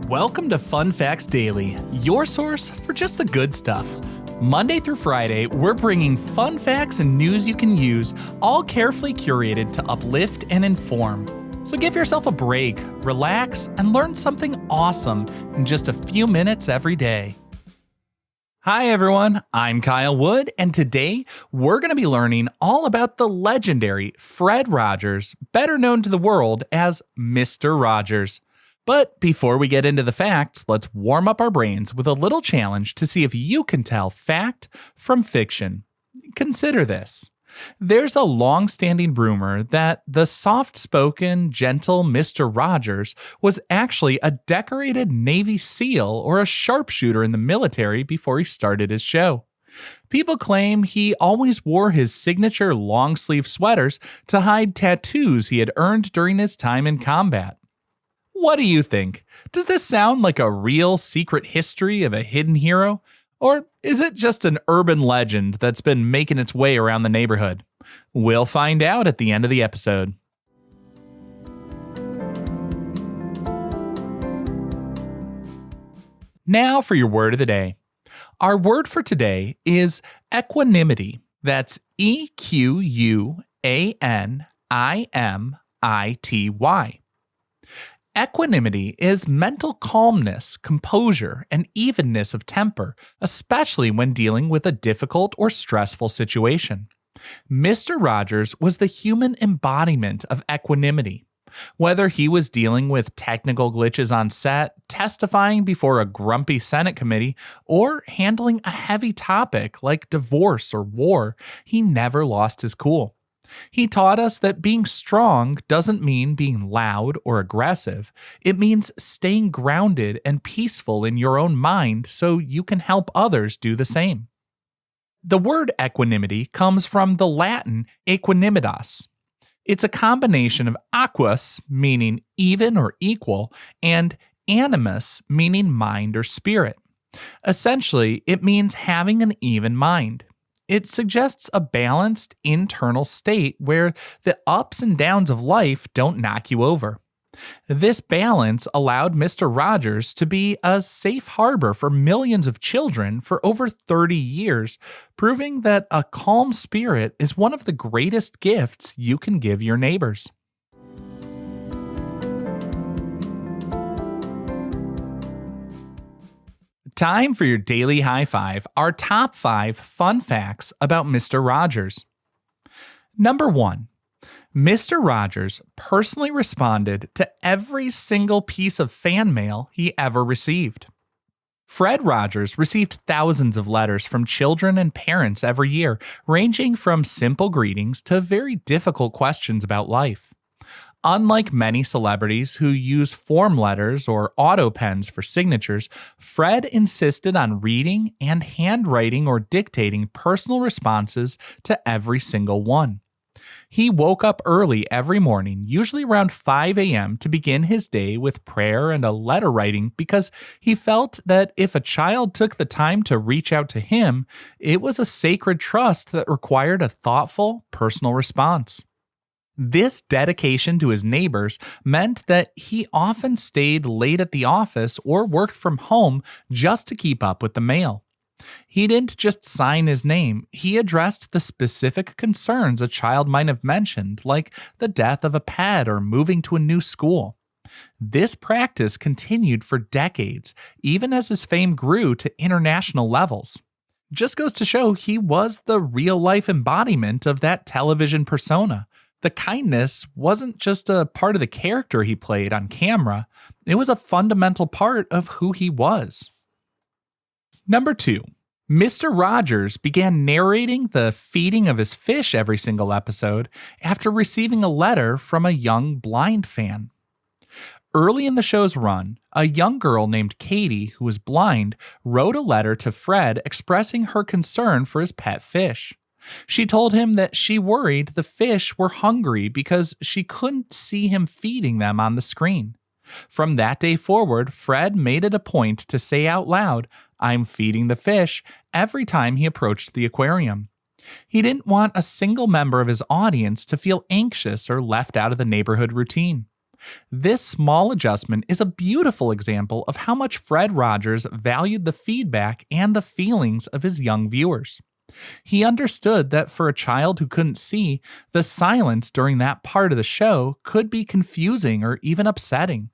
Welcome to Fun Facts Daily, your source for just the good stuff. Monday through Friday, we're bringing fun facts and news you can use, all carefully curated to uplift and inform. So give yourself a break, relax, and learn something awesome in just a few minutes every day. Hi everyone, I'm Kyle Wood, and today we're going to be learning all about the legendary Fred Rogers, better known to the world as Mr. Rogers. But before we get into the facts, let's warm up our brains with a little challenge to see if you can tell fact from fiction. Consider this. There's a long-standing rumor that the soft-spoken, gentle Mr. Rogers was actually a decorated Navy SEAL or a sharpshooter in the military before he started his show. People claim he always wore his signature long-sleeve sweaters to hide tattoos he had earned during his time in combat. What do you think? Does this sound like a real secret history of a hidden hero? Or is it just an urban legend that's been making its way around the neighborhood? We'll find out at the end of the episode. Now for your word of the day. Our word for today is equanimity. That's EQUANIMITY. Equanimity is mental calmness, composure, and evenness of temper, especially when dealing with a difficult or stressful situation. Mr. Rogers was the human embodiment of equanimity. Whether he was dealing with technical glitches on set, testifying before a grumpy Senate committee, or handling a heavy topic like divorce or war, he never lost his cool. He taught us that being strong doesn't mean being loud or aggressive. It means staying grounded and peaceful in your own mind so you can help others do the same. The word equanimity comes from the Latin aequanimitas. It's a combination of aquas, meaning even or equal, and animus, meaning mind or spirit. Essentially, it means having an even mind. It suggests a balanced internal state where the ups and downs of life don't knock you over. This balance allowed Mr. Rogers to be a safe harbor for millions of children for over 30 years, proving that a calm spirit is one of the greatest gifts you can give your neighbors. Time for your daily high five, our top 5 fun facts about Mr. Rogers. Number 1. Mr. Rogers personally responded to every single piece of fan mail he ever received. Fred Rogers received thousands of letters from children and parents every year, ranging from simple greetings to very difficult questions about life. Unlike many celebrities who use form letters or auto pens for signatures, Fred insisted on reading and handwriting or dictating personal responses to every single one. He woke up early every morning, usually around 5 a.m., to begin his day with prayer and a letter writing because he felt that if a child took the time to reach out to him, it was a sacred trust that required a thoughtful, personal response. This dedication to his neighbors meant that he often stayed late at the office or worked from home just to keep up with the mail. He didn't just sign his name, he addressed the specific concerns a child might have mentioned, like the death of a pet or moving to a new school. This practice continued for decades, even as his fame grew to international levels. Just goes to show he was the real-life embodiment of that television persona. The kindness wasn't just a part of the character he played on camera, it was a fundamental part of who he was. Number 2. Mr. Rogers began narrating the feeding of his fish every single episode after receiving a letter from a young blind fan. Early in the show's run, a young girl named Katie, who was blind, wrote a letter to Fred expressing her concern for his pet fish. She told him that she worried the fish were hungry because she couldn't see him feeding them on the screen. From that day forward, Fred made it a point to say out loud, "I'm feeding the fish," every time he approached the aquarium. He didn't want a single member of his audience to feel anxious or left out of the neighborhood routine. This small adjustment is a beautiful example of how much Fred Rogers valued the feedback and the feelings of his young viewers. He understood that for a child who couldn't see, the silence during that part of the show could be confusing or even upsetting.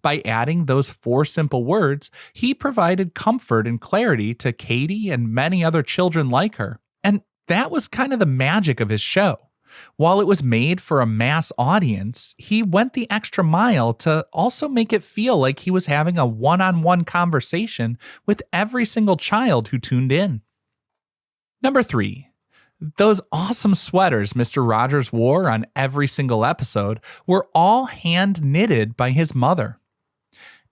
By adding those 4 simple words, he provided comfort and clarity to Katie and many other children like her. And that was kind of the magic of his show. While it was made for a mass audience, he went the extra mile to also make it feel like he was having a one-on-one conversation with every single child who tuned in. Number 3. Those awesome sweaters Mr. Rogers wore on every single episode were all hand knitted by his mother.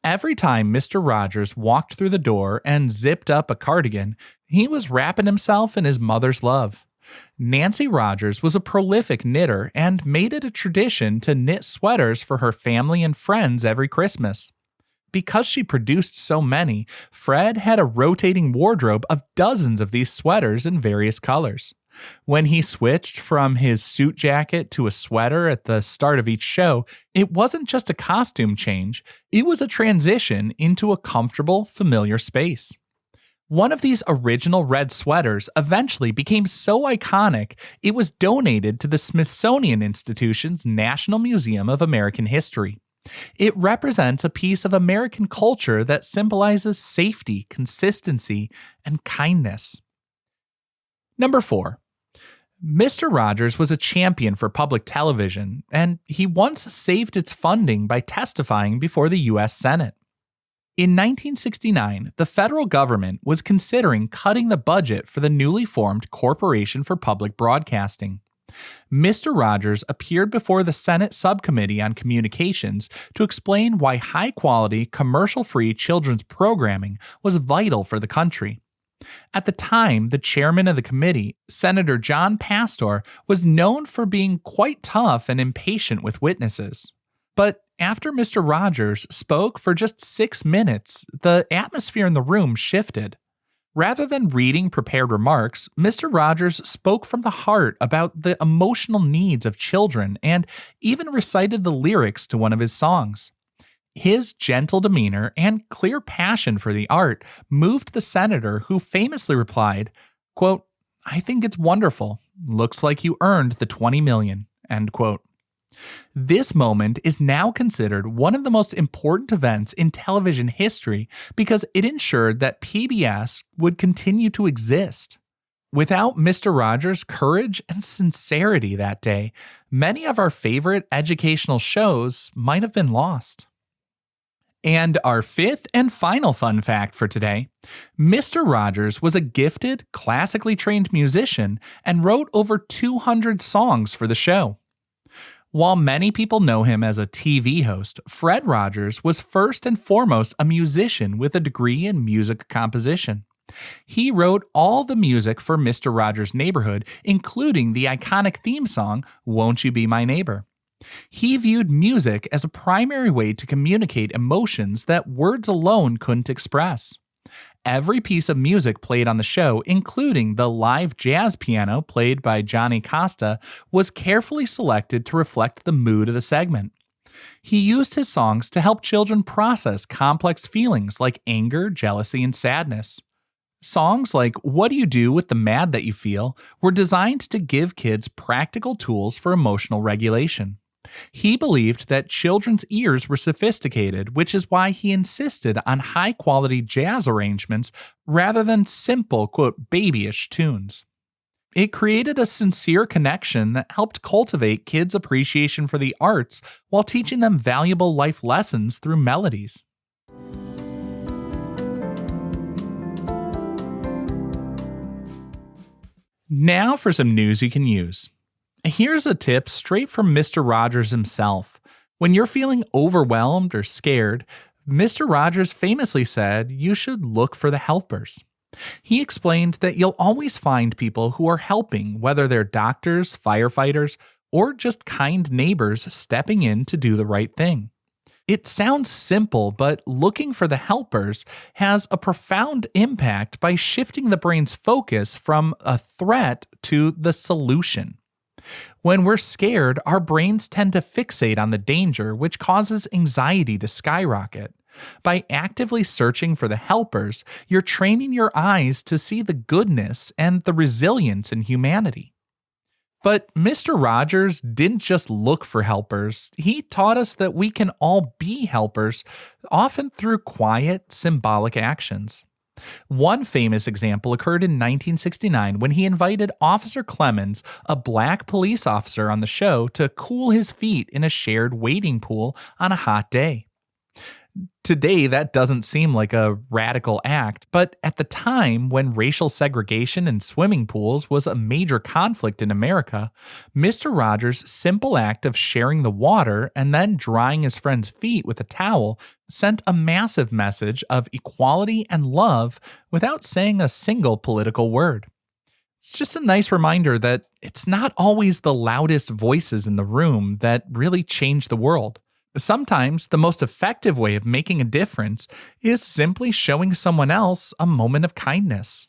Every time Mr. Rogers walked through the door and zipped up a cardigan, he was wrapping himself in his mother's love. Nancy Rogers was a prolific knitter and made it a tradition to knit sweaters for her family and friends every Christmas. Because she produced so many, Fred had a rotating wardrobe of dozens of these sweaters in various colors. When he switched from his suit jacket to a sweater at the start of each show, it wasn't just a costume change, it was a transition into a comfortable, familiar space. One of these original red sweaters eventually became so iconic, it was donated to the Smithsonian Institution's National Museum of American History. It represents a piece of American culture that symbolizes safety, consistency, and kindness. Number 4. Mr. Rogers was a champion for public television, and he once saved its funding by testifying before the U.S. Senate. In 1969, the federal government was considering cutting the budget for the newly formed Corporation for Public Broadcasting. Mr. Rogers appeared before the Senate Subcommittee on Communications to explain why high-quality, commercial-free children's programming was vital for the country. At the time, the chairman of the committee, Senator John Pastor, was known for being quite tough and impatient with witnesses. But after Mr. Rogers spoke for just 6 minutes, the atmosphere in the room shifted. Rather than reading prepared remarks, Mr. Rogers spoke from the heart about the emotional needs of children and even recited the lyrics to one of his songs. His gentle demeanor and clear passion for the art moved the senator, who famously replied, quote, "I think it's wonderful. Looks like you earned the $20 million," end quote. This moment is now considered one of the most important events in television history because it ensured that PBS would continue to exist. Without Mr. Rogers' courage and sincerity that day, many of our favorite educational shows might have been lost. And our 5th and final fun fact for today, Mr. Rogers was a gifted, classically trained musician and wrote over 200 songs for the show. While many people know him as a TV host, Fred Rogers was first and foremost a musician with a degree in music composition. He wrote all the music for Mr. Rogers' Neighborhood, including the iconic theme song, "Won't You Be My Neighbor?" He viewed music as a primary way to communicate emotions that words alone couldn't express. Every piece of music played on the show, including the live jazz piano played by Johnny Costa, was carefully selected to reflect the mood of the segment. He used his songs to help children process complex feelings like anger, jealousy, and sadness. Songs like "What Do You Do with the Mad That You Feel" were designed to give kids practical tools for emotional regulation. He believed that children's ears were sophisticated, which is why he insisted on high-quality jazz arrangements rather than simple, quote, babyish tunes. It created a sincere connection that helped cultivate kids' appreciation for the arts while teaching them valuable life lessons through melodies. Now for some news you can use. Here's a tip straight from Mr. Rogers himself. When you're feeling overwhelmed or scared, Mr. Rogers famously said you should look for the helpers. He explained that you'll always find people who are helping, whether they're doctors, firefighters, or just kind neighbors stepping in to do the right thing. It sounds simple, but looking for the helpers has a profound impact by shifting the brain's focus from a threat to the solution. When we're scared, our brains tend to fixate on the danger, which causes anxiety to skyrocket. By actively searching for the helpers, you're training your eyes to see the goodness and the resilience in humanity. But Mr. Rogers didn't just look for helpers. He taught us that we can all be helpers, often through quiet, symbolic actions. One famous example occurred in 1969 when he invited Officer Clemmons, a black police officer on the show, to cool his feet in a shared wading pool on a hot day. Today, that doesn't seem like a radical act, but at the time when racial segregation in swimming pools was a major conflict in America, Mr. Rogers' simple act of sharing the water and then drying his friend's feet with a towel sent a massive message of equality and love without saying a single political word. It's just a nice reminder that it's not always the loudest voices in the room that really change the world. Sometimes the most effective way of making a difference is simply showing someone else a moment of kindness.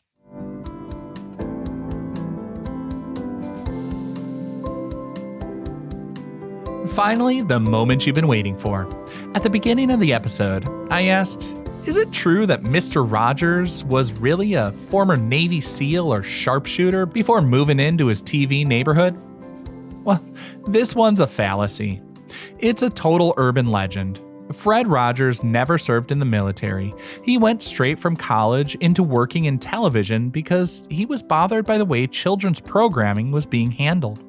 Finally, the moment you've been waiting for. At the beginning of the episode, I asked, is it true that Mr. Rogers was really a former Navy SEAL or sharpshooter before moving into his TV neighborhood? Well, this one's a fallacy. It's a total urban legend. Fred Rogers never served in the military. He went straight from college into working in television because he was bothered by the way children's programming was being handled.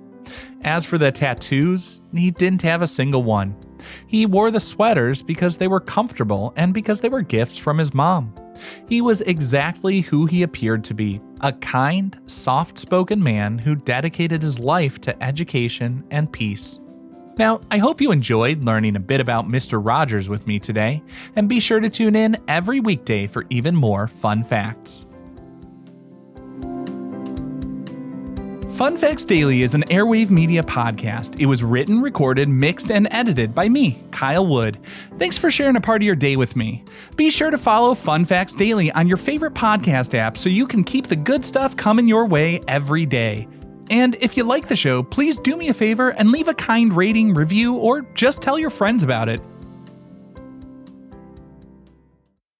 As for the tattoos, he didn't have a single one. He wore the sweaters because they were comfortable and because they were gifts from his mom. He was exactly who he appeared to be, a kind, soft-spoken man who dedicated his life to education and peace. Now, I hope you enjoyed learning a bit about Mr. Rogers with me today, and be sure to tune in every weekday for even more fun facts. Fun Facts Daily is an Airwave Media podcast. It was written, recorded, mixed, and edited by me, Kyle Wood. Thanks for sharing a part of your day with me. Be sure to follow Fun Facts Daily on your favorite podcast app so you can keep the good stuff coming your way every day. And if you like the show, please do me a favor and leave a kind rating, review, or just tell your friends about it.